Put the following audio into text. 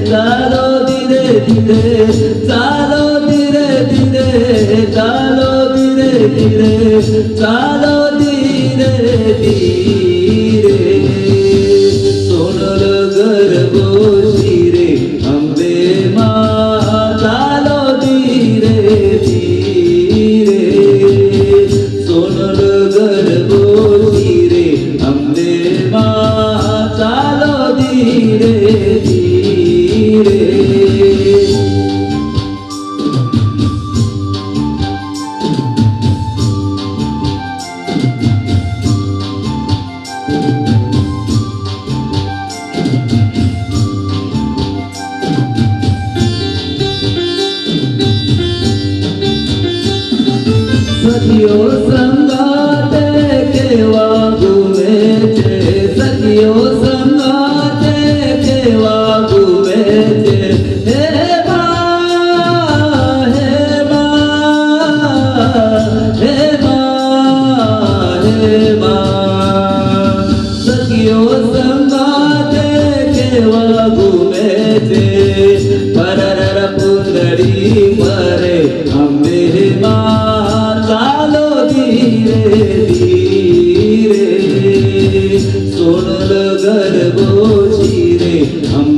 ચાલો ધીરે ધીરે, ચાલો ધીરે ધીરે, ચાલો ધીરે ધીરે, ચાલો ધીરે ધીરે. સોનલ ગરબો શિરે અંબે માં, ચાલો ધીરે ધીરે. સોનલ ગરબો શિરે અંબે માં, ચાલો ધીરે ધીરે. સખીઓ સંગાતે કેવા ગુમે છે, સખીઓ સંગાતે કેવા ગુમે છે. હે મા, હે મા, હે મા, હે મા. સખીઓ સંગાતે કેવા ગુમે છે, પરર પુંદડી મરે અંબે માં, ચાલો ધીરે ધીરે. સોનલ ગરબો શિરે અંબે